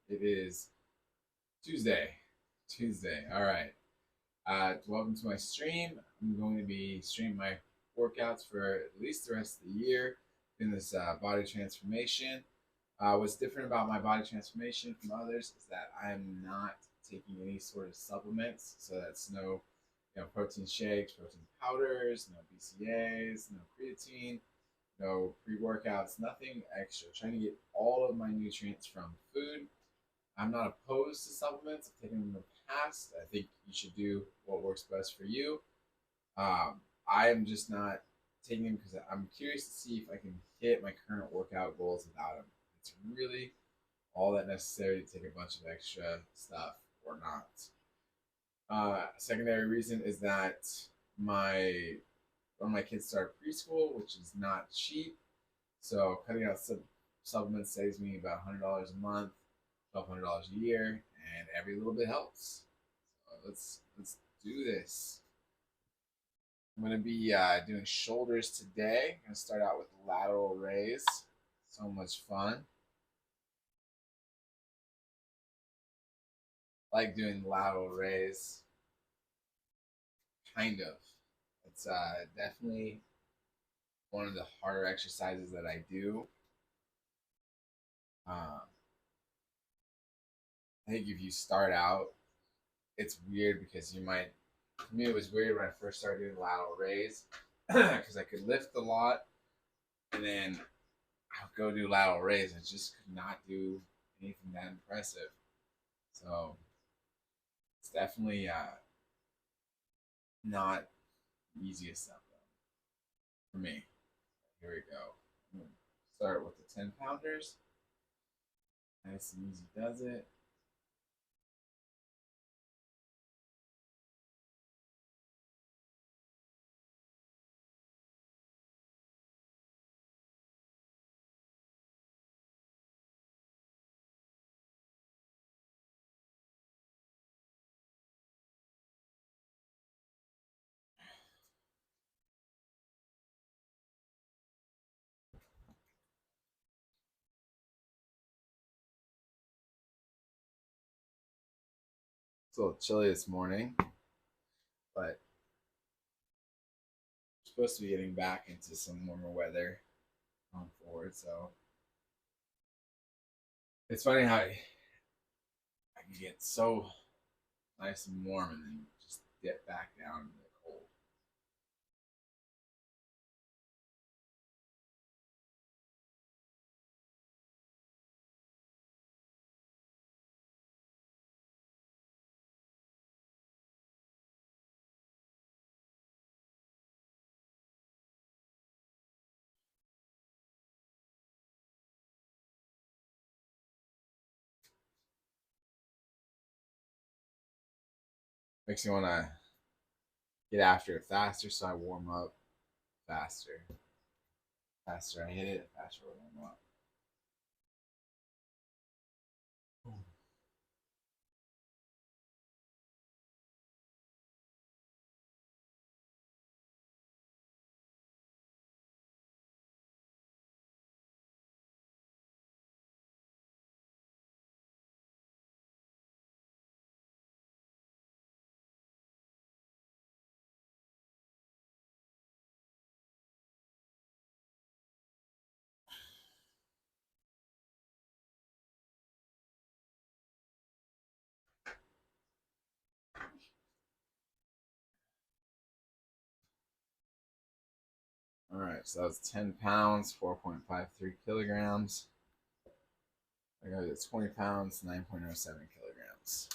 It is Tuesday. Tuesday. All right. Welcome to my stream. I'm going to be streaming my workouts for at least the rest of the year in this body transformation. What's different about my body transformation from others is that I'm not taking any sort of supplements. So that's no, protein shakes, protein powders, no BCAAs, no creatine, no pre-workouts, nothing extra. Trying to get all of my nutrients from food. I'm not opposed to supplements. I've taken them in the past. I think you should do what works best for you. I am just not taking them because I'm curious to see if I can hit my current workout goals without them. It's really all that necessary to take a bunch of extra stuff or not. Secondary reason is that my one of my kids started preschool, which is not cheap. So cutting out supplements saves me about $100 a month, $1,200 a year, and every little bit helps. So let's do this. I'm gonna be doing shoulders today. I'm gonna start out with lateral raise. So much fun. I like doing lateral raise. Kind of. It's definitely one of the harder exercises that I do. Um, I think if you start out, it's weird because you might. For me, it was weird when I first started doing lateral raise because I could lift a lot, and then I would go do lateral raise and just could not do anything that impressive. So it's definitely not the easiest stuff for me. Here we go. I'm gonna start with the 10 pounders. Nice and easy does it. It's a little chilly this morning, but we're supposed to be getting back into some warmer weather going forward. So it's funny how I can get so nice and warm and then just dip back down to the cold. Makes me want to get after it faster, so I warm up faster. Faster I hit it, faster I warm up. All right, so that's 10 pounds, 4.53 kilograms. I got it at 20 pounds, 9.07 kilograms.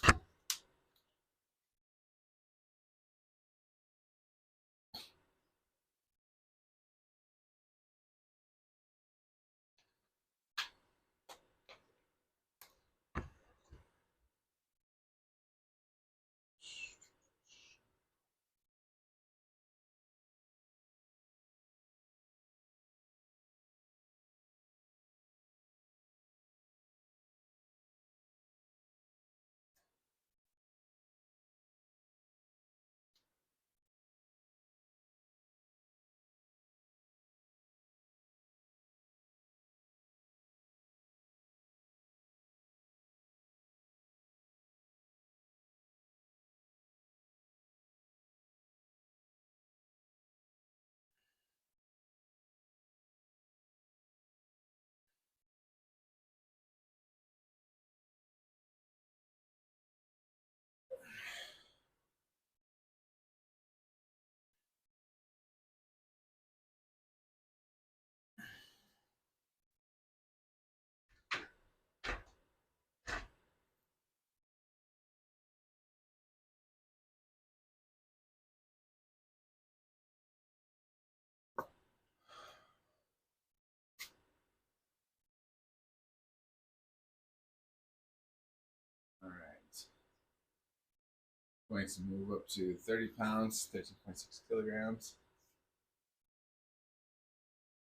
Going to move up to 30 pounds, 13.6 kilograms.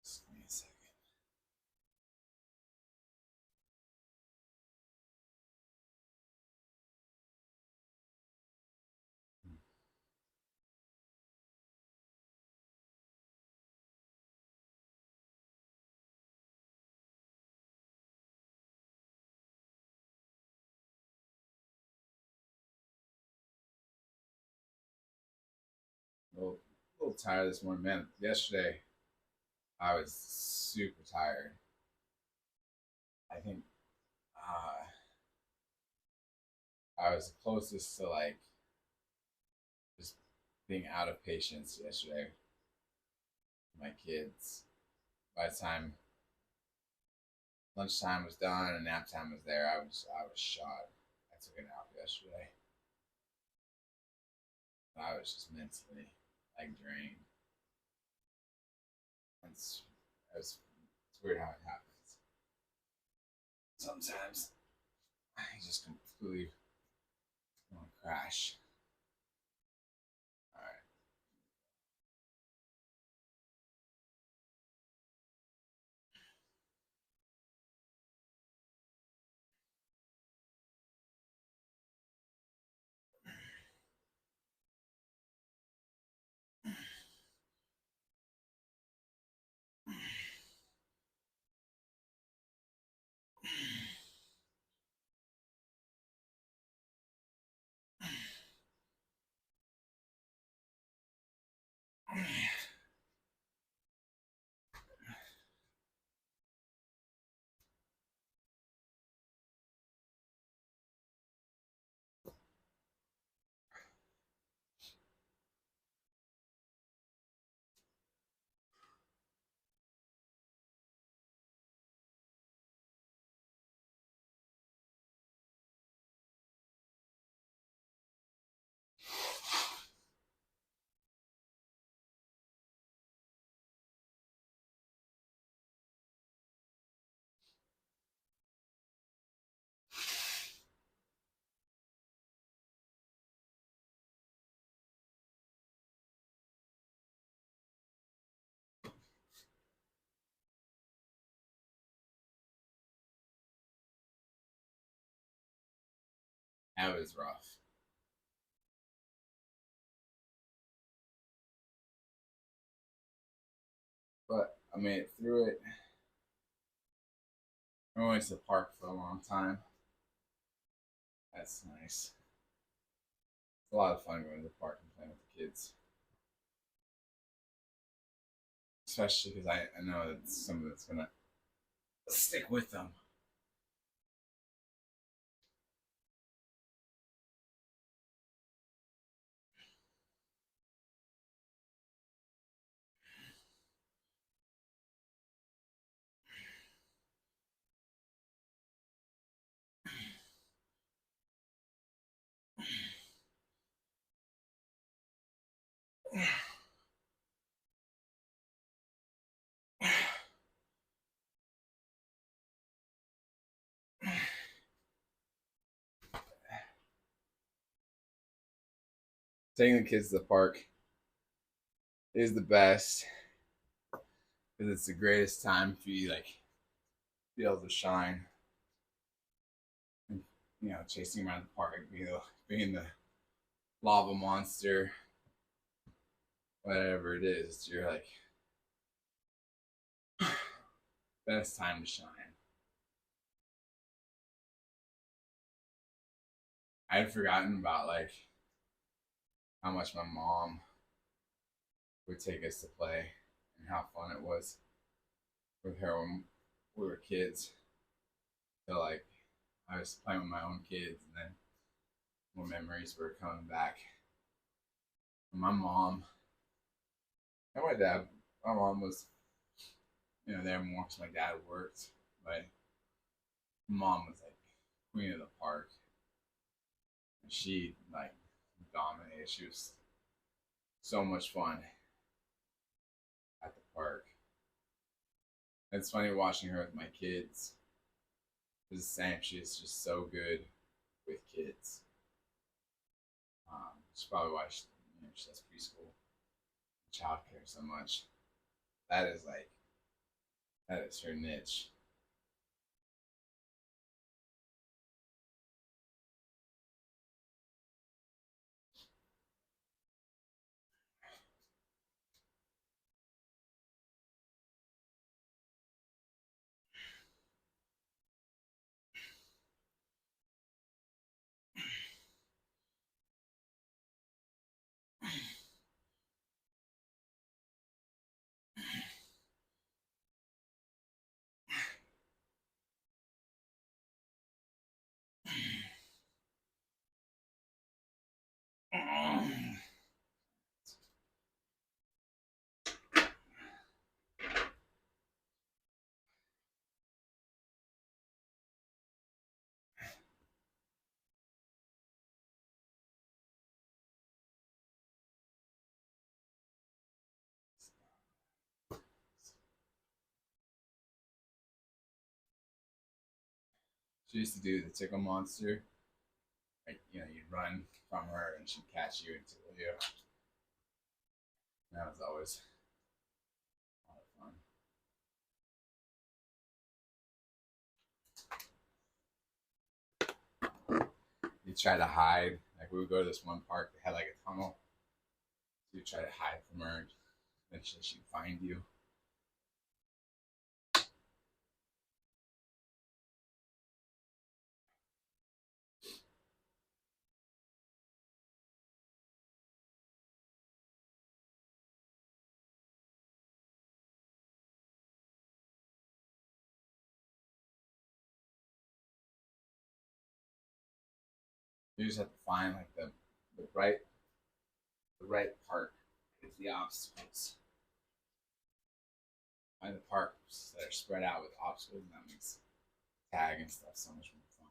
Just give me a second. A little tired this morning, man. Yesterday, I was super tired. I think I was closest to like just being out of patience yesterday with my kids. By the time lunchtime was done and nap time was there, I was shot. I took a nap yesterday. I was just mentally like drained. It's it's weird how it happens. Sometimes I just completely want to crash. All right, that was rough. But I made it through it. I went to the park for a long time. That's nice. It's a lot of fun going to the park and playing with the kids, especially because I know that some of it's gonna stick with them. Taking the kids to the park is the best because it's the greatest time for you like be able to shine. And, chasing around the park, being the lava monster, whatever it is, you're like best time to shine. I had forgotten about like how much my mom would take us to play and how fun it was with her when we were kids. So like I was playing with my own kids and then more memories were coming back. My mom and my dad, my mom was, there more because my dad worked, but mom was like queen of the park. And she like dominated. She was so much fun at the park. It's funny watching her with my kids. It's the same. She is just so good with kids. It's probably why she does preschool, childcare so much. That is like that is her niche. She used to do the tickle monster. Like, you'd run from her and she'd catch you and tickle you. That was always a lot of fun. You'd try to hide. Like, we would go to this one park that had like a tunnel. So you'd try to hide from her. And eventually she'd find you. You just have to find like the right the right part with the obstacles. Find the parts that are spread out with obstacles, and that makes tag and stuff so much more fun.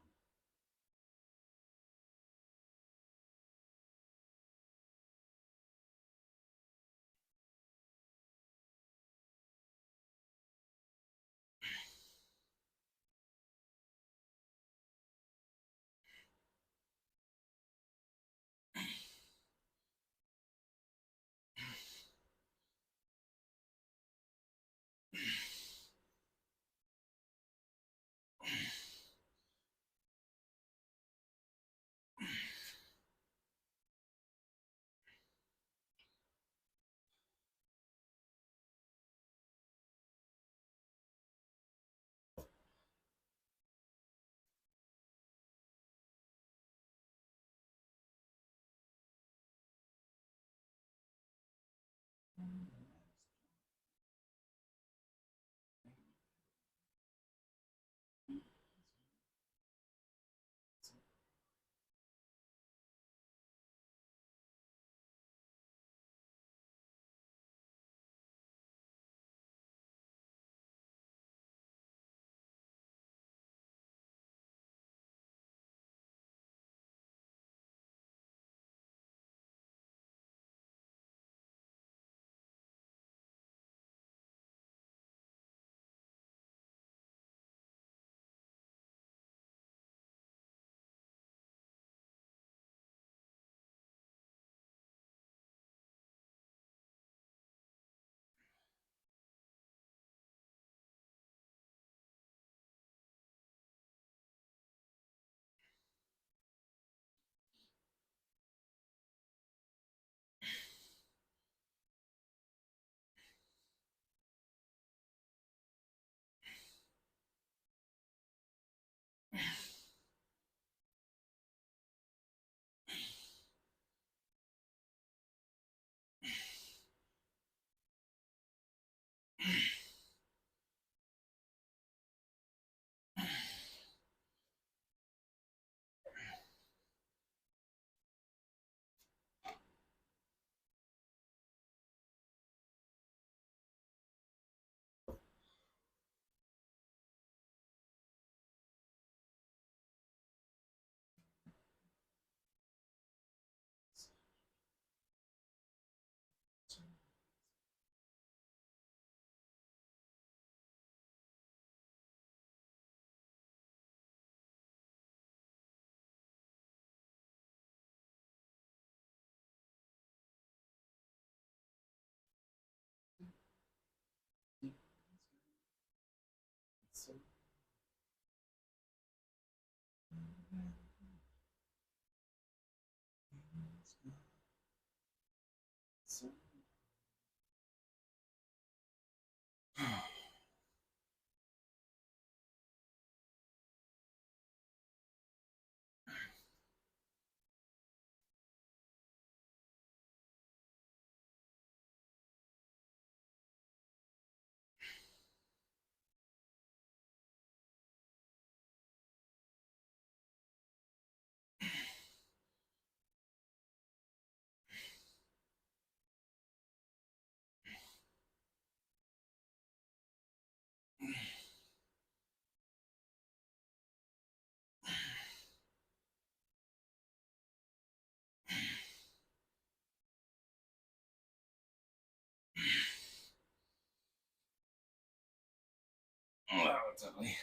Oh, totally.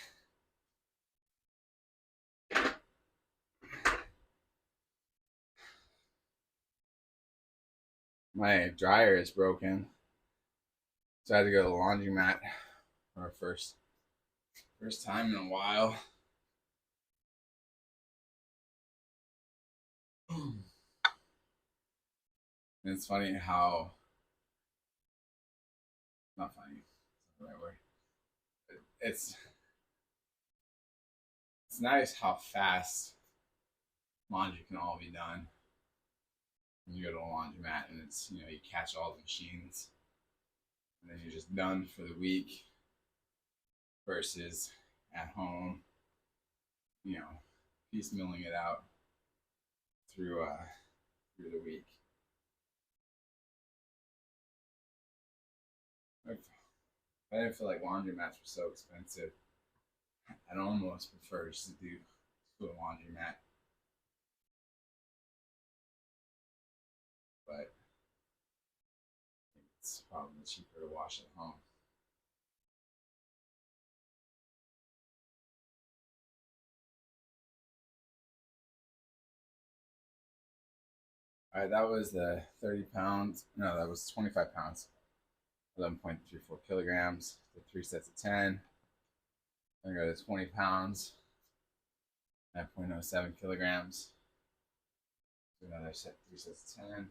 My dryer is broken, so I had to go to the laundromat for our first time in a while. And it's funny how not funny, it's not the right word. It's it's nice how fast laundry can all be done when you go to a laundromat and it's you catch all the machines and then you're just done for the week versus at home, you know, piecemealing it out through the week. If I didn't feel like laundromats were so expensive, I'd almost prefer just to do to a laundromat. But it's probably cheaper to wash at home. All right, that was the 30 pounds. No, that was 25 pounds. 11.34 kilograms. The 3 sets of 10. Then go to 20 pounds. 9.07 kilograms. Do another set, 3 sets of 10.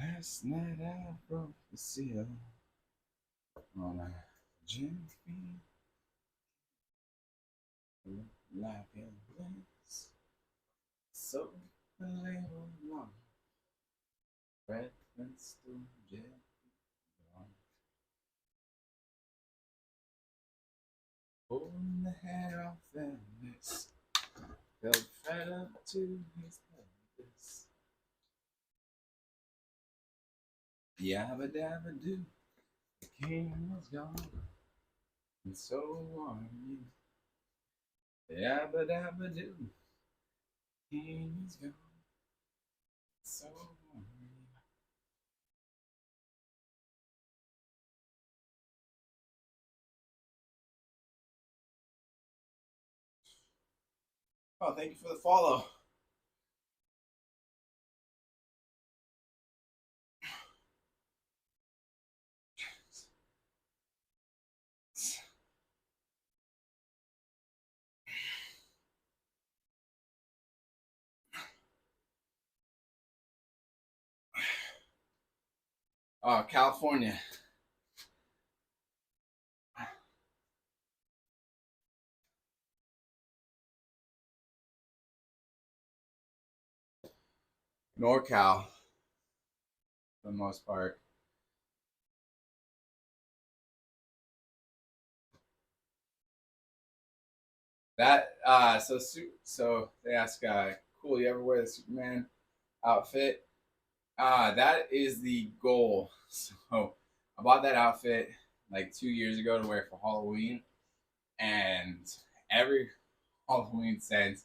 Last night I broke the seal on a gin feed. Like a glass. So a little long. Preference to jet. Pulling the hair off Elvis. Felt right up to his pelvis. Yabba dabba do. The king was gone. And so are you. Yabba dabba do. King is gone. So are you. Oh, thank you for the follow. Oh, California. NorCal, for the most part. That so they ask, cool, you ever wear the Superman outfit? That is the goal. So I bought that outfit like 2 years ago to wear for Halloween, and every Halloween since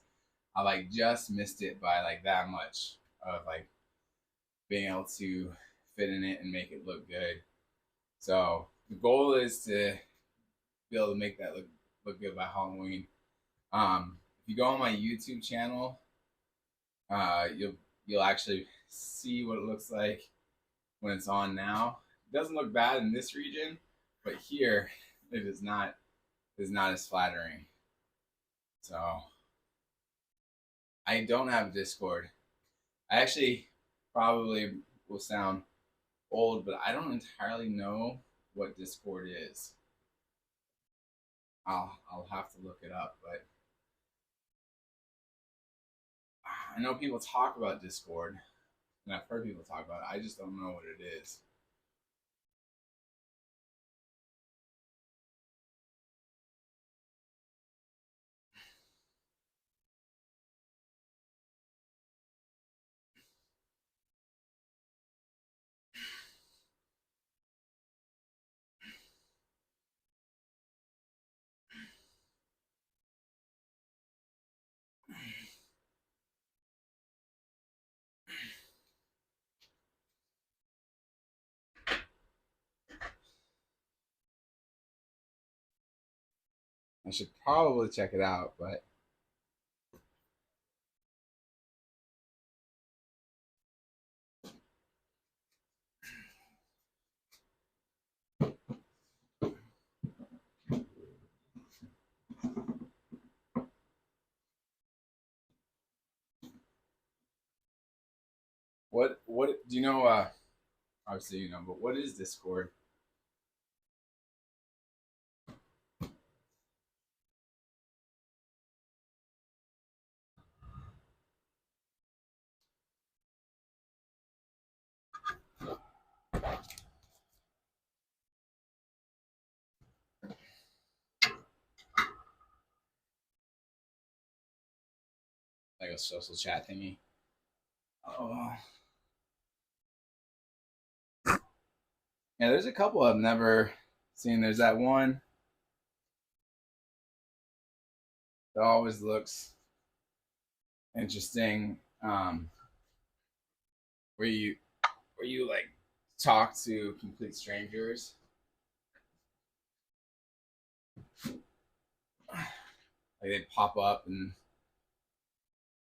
I like just missed it by like that much of like being able to fit in it and make it look good. So the goal is to be able to make that look good by Halloween. If you go on my YouTube channel, you'll actually see what it looks like when it's on now. It doesn't look bad in this region, but here it is not as flattering. So I don't have Discord. I actually probably will sound old, but I don't entirely know what Discord is. I'll have to look it up, but I know people talk about Discord, and I've heard people talk about it. I just don't know what it is. I should probably check it out, but what do you know? Obviously you know, but what is Discord? Like a social chat thingy? Oh, yeah. There's a couple I've never seen. There's that one that always looks interesting, where you like talk to complete strangers. Like they pop up and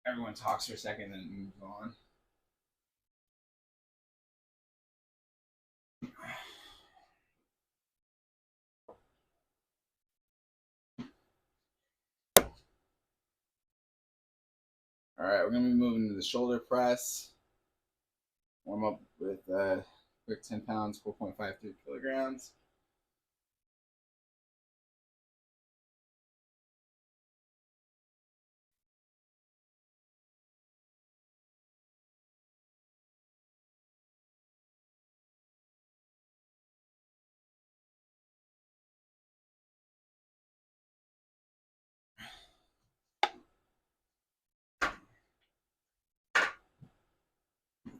everyone talks for a second and moves on. All right, we're gonna be moving to the shoulder press. Warm up with quick 10 pounds, 4.53 kilograms.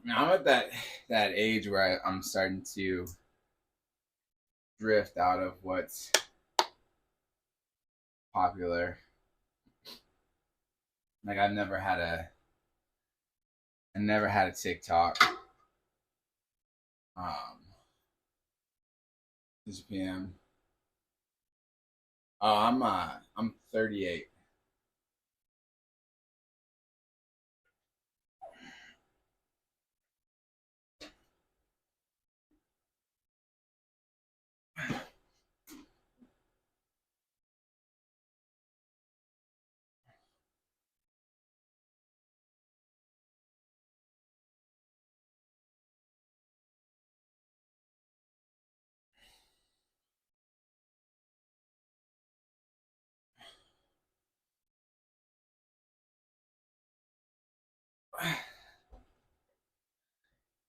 Now I'm at that age where I'm starting to drift out of what's popular. Like I never had a TikTok. This PM. Oh, I'm 38.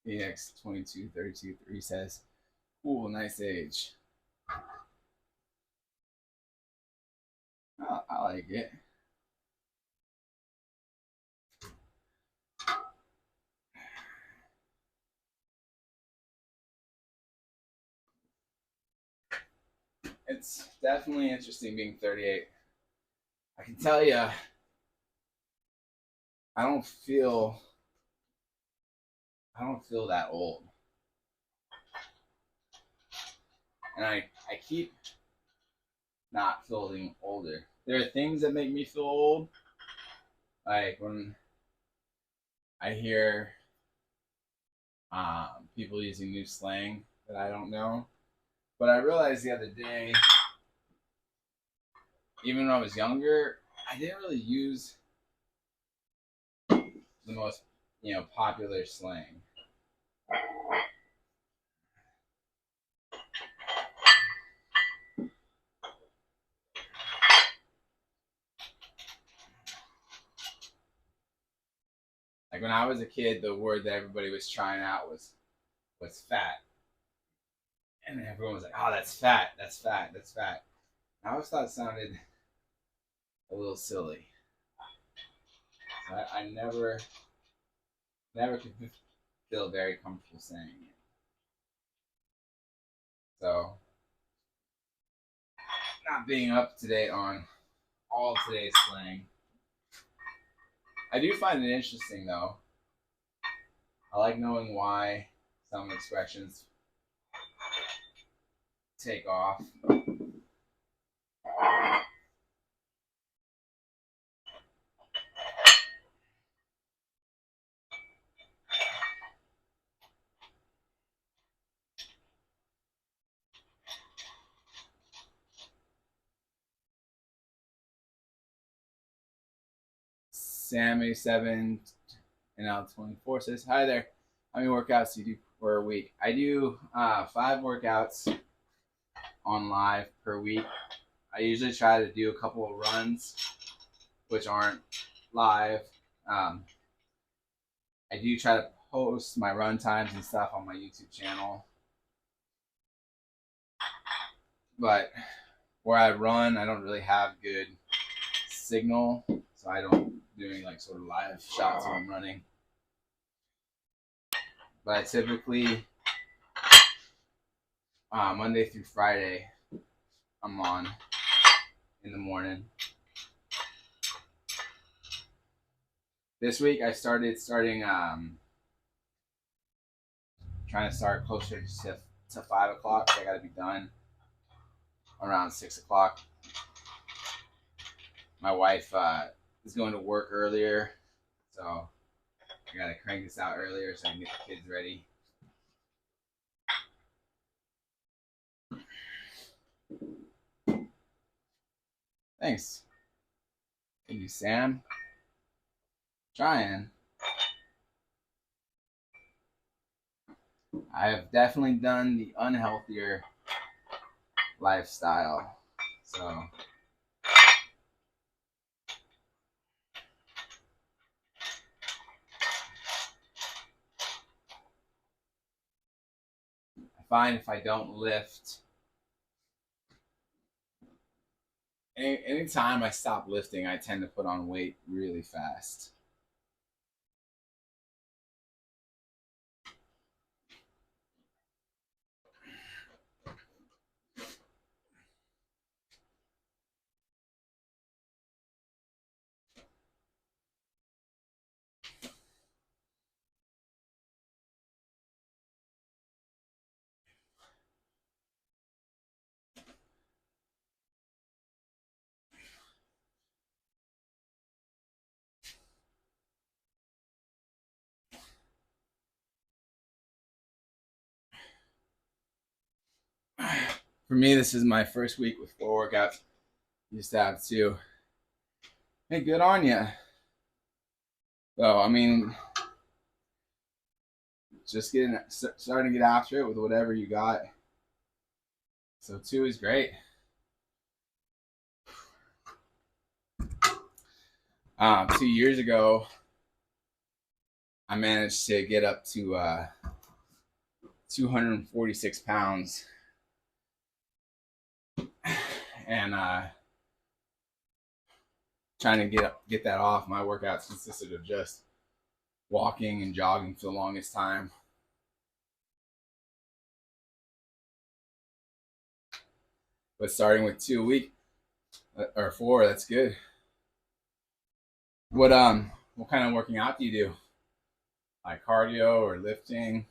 EX 2232 3 says, "Cool, nice age." I like it. It's definitely interesting being 38. I can tell you, I don't feel I don't feel that old, and I keep not feeling older. There are things that make me feel old, like when I hear people using new slang that I don't know. But I realized the other day, even when I was younger, I didn't really use the most, popular slang. Like when I was a kid, the word that everybody was trying out was fat, and everyone was like, "Oh, that's fat, that's fat, that's fat." I always thought it sounded a little silly. So I never could feel very comfortable saying it. So not being up to date on all today's slang. I do find it interesting though. I like knowing why some expressions take off. Sam87 and L24 says, "Hi there. How many workouts do you do per week?" I do 5 workouts on live per week. I usually try to do a couple of runs, which aren't live. Um, I do try to post my run times and stuff on my YouTube channel. But where I run, I don't really have good signal, so I don't do any like sort of live shots when I'm running. But I typically Monday through Friday, I'm on in the morning. This week I starting trying to start closer to 5 o'clock. So I got to be done around 6 o'clock. My wife is going to work earlier, so I got to crank this out earlier so I can get the kids ready. Thanks. Thank you, Sam. Trying. I have definitely done the unhealthier lifestyle. So I find if I don't lift, anytime I stop lifting, I tend to put on weight really fast. For me, this is my first week with 4 workouts. Used to have 2. Hey, good on you. So, I mean, just starting to get after it with whatever you got. So 2 is great. 2 years ago, I managed to get up to 246 pounds, and trying to get that off. My workouts consisted of just walking and jogging for the longest time. but starting with 2 a week or 4, that's good. What kind of working out do you do? Like cardio or lifting?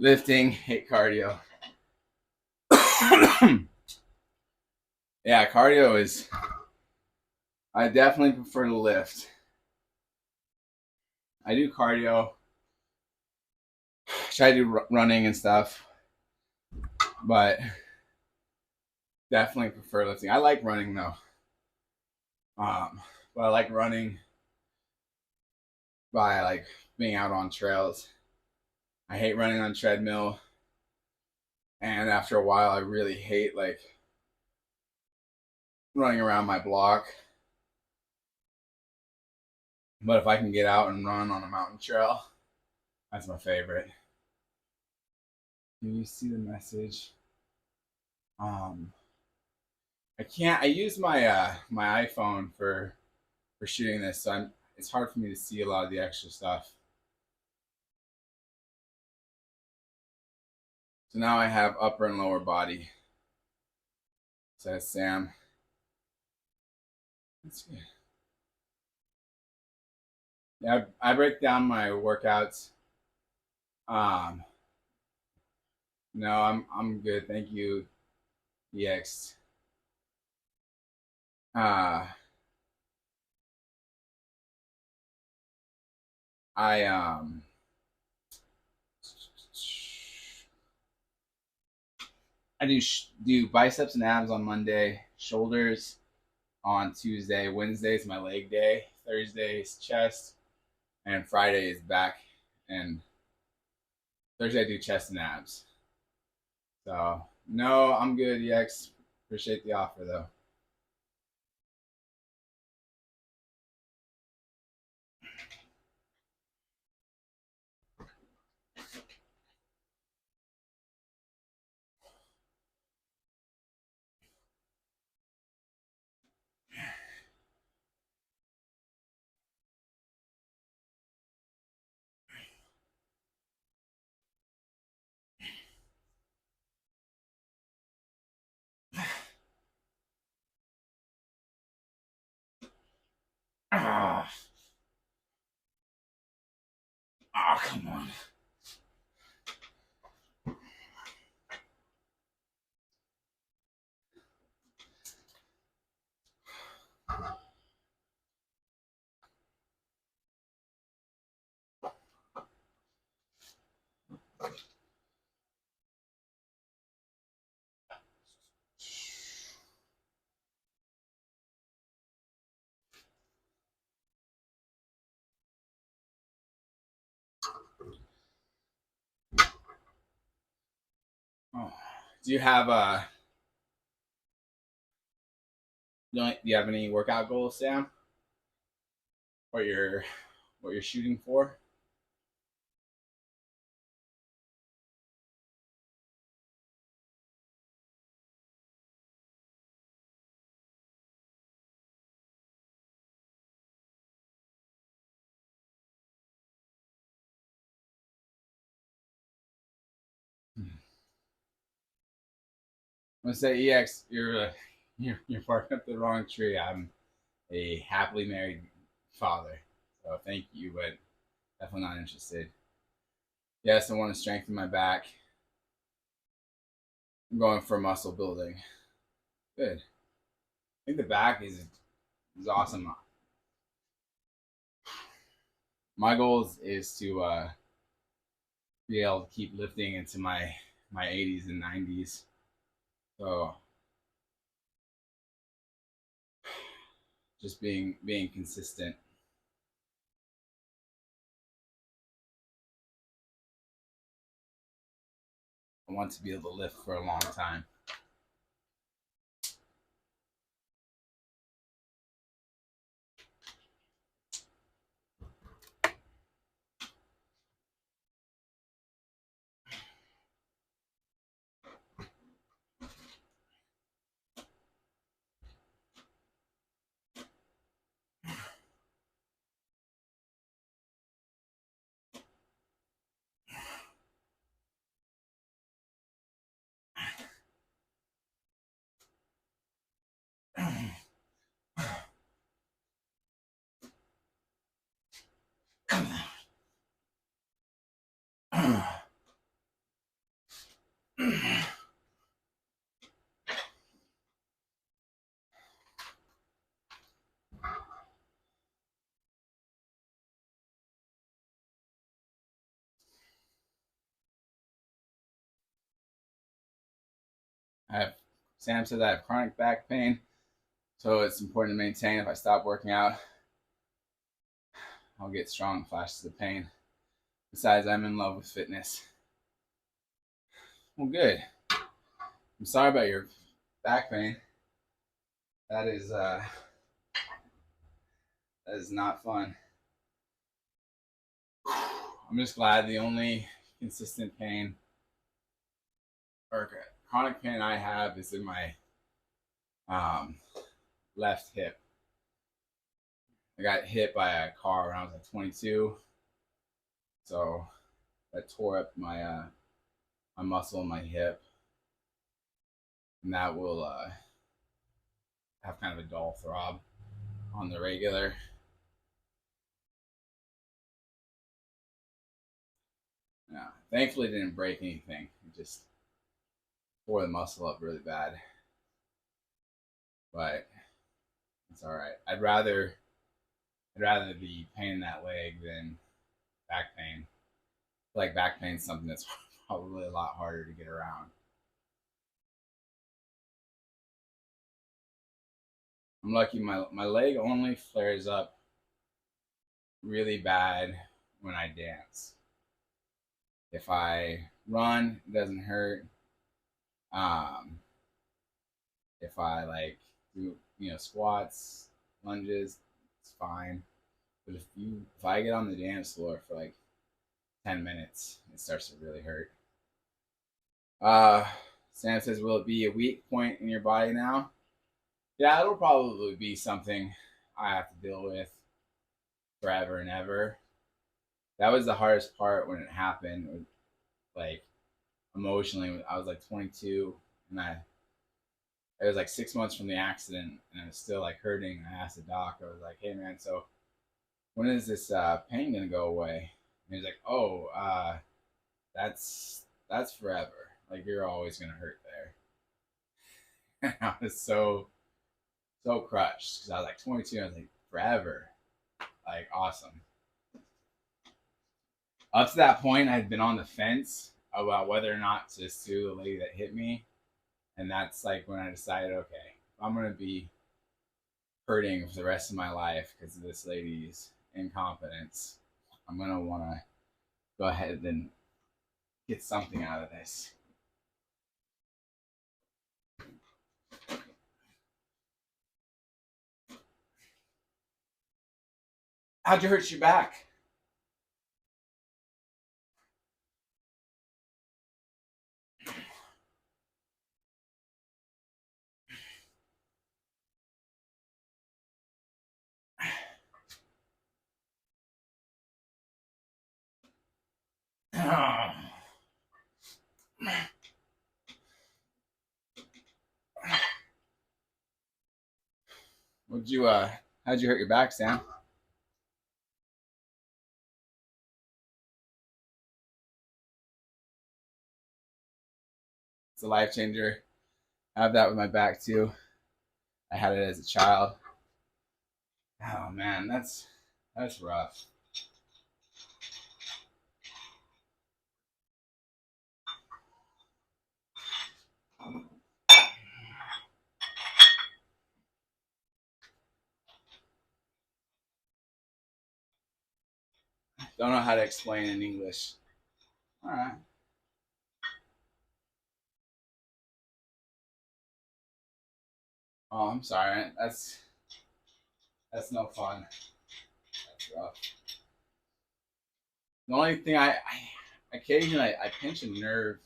Lifting, hate cardio. Yeah, cardio is. I definitely prefer to lift. I do cardio. Try to do running and stuff, but definitely prefer lifting. I like running though. But I like running by like being out on trails. I hate running on treadmill, and after a while, I really hate like running around my block. But if I can get out and run on a mountain trail, that's my favorite. Do you see the message? I can't. I use my iPhone for shooting this, so it's hard for me to see a lot of the extra stuff. So now I have upper and lower body. Says Sam. That's good. Yeah, I break down my workouts. Um, no, I'm good. Thank you, EX. Uh, I I do biceps and abs on Monday, shoulders on Tuesday, Wednesday is my leg day, Thursday is chest, and Friday is back, and Thursday I do chest and abs. So no, I'm good, EX. Appreciate the offer though. Ah, oh, come on. Oh. Do you have do you have any workout goals, Sam? What you're shooting for? I'm gonna say EX, you're barking up the wrong tree. I'm a happily married father, so thank you, but definitely not interested. Yes, I want to strengthen my back. I'm going for muscle building. Good. I think the back is awesome. My goal is to be able to keep lifting into my 80s and 90s. So just being consistent. I want to be able to lift for a long time. Sam says I have chronic back pain, so it's important to maintain. If I stop working out, I'll get strong flashes of pain. Besides, I'm in love with fitness. Well, good. I'm sorry about your back pain. That is not fun. I'm just glad the only consistent pain or chronic pain I have is in my um, left hip. I got hit by a car when I was like 22, so that tore up my muscle in my hip, and that will have kind of a dull throb on the regular. Yeah, thankfully it didn't break anything. It just tore the muscle up really bad, but it's all right. I'd rather be pain in that leg than back pain. Like back pain is something that's probably a lot harder to get around. I'm lucky my leg only flares up really bad when I dance. If I run, it doesn't hurt. Um, if I like do squats, lunges, it's fine. But if I get on the dance floor for like 10 minutes, it starts to really hurt. Uh, Sam says, "Will it be a weak point in your body now?" Yeah, it'll probably be something I have to deal with forever and ever. That was the hardest part when it happened. Like emotionally, I was like 22, and it was like 6 months from the accident, and I was still like hurting. I asked the doc, I was like, "Hey man, so when is this pain gonna go away?" And he's like, "Oh, that's forever. Like you're always gonna hurt there." And I was so crushed because I was like 22. I was like, forever, like awesome. Up to that point, I had been on the fence about whether or not to sue the lady that hit me, and that's like when I decided, okay, I'm gonna be hurting for the rest of my life because of this lady's incompetence. I'm gonna want to go ahead and get something out of this. How'd you hurt your back? Would you how'd you hurt your back, Sam? It's a life changer. I have that with my back too. I had it as a child. Oh man, that's rough. Don't know how to explain in English. All right. Oh, I'm sorry. That's no fun. That's rough. The only thing I occasionally I pinch a nerve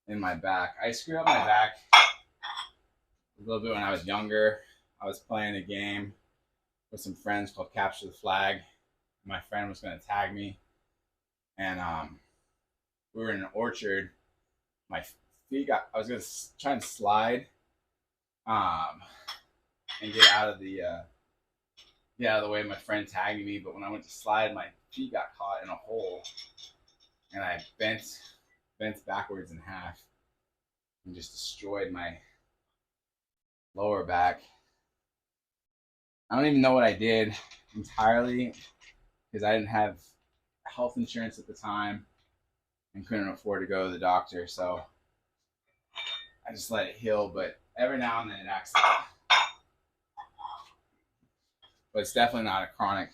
in my back. I screwed up my back a little bit when I was younger. I was playing a game with some friends called Capture the Flag. My friend was going to tag me, and we were in an orchard. My feet got. I was going to try and slide, um, and get out of the way. My friend tagging me, but when I went to slide, my feet got caught in a hole, and I bent backwards in half, and just destroyed my lower back. I don't even know what I did entirely because I didn't have health insurance at the time and couldn't afford to go to the doctor. So I just let it heal. But every now and then it acts up. But it's definitely not a chronic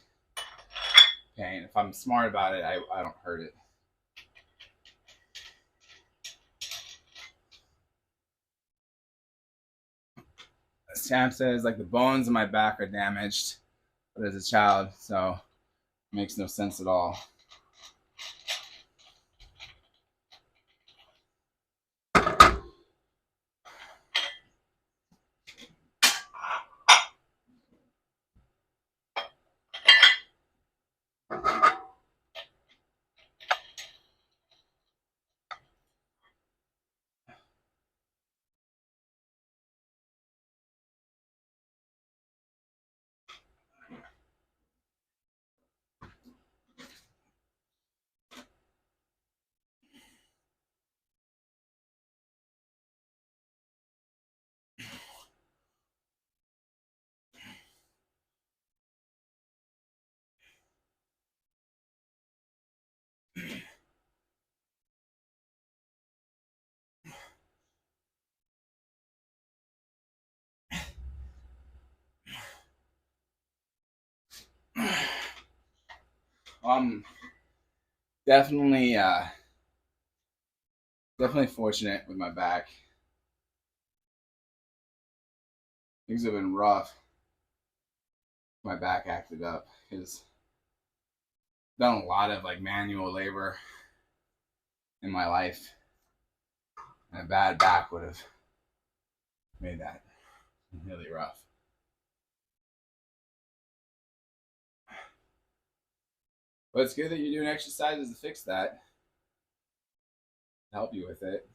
pain. If I'm smart about it, I don't hurt it. Sam says like the bones in my back are damaged, but as a child, so it makes no sense at all. Um, definitely, definitely fortunate with my back. Things have been rough. My back acted up because I've done a lot of like manual labor in my life, and a bad back would have made that really rough. But it's good that you're doing exercises to fix that, to help you with it.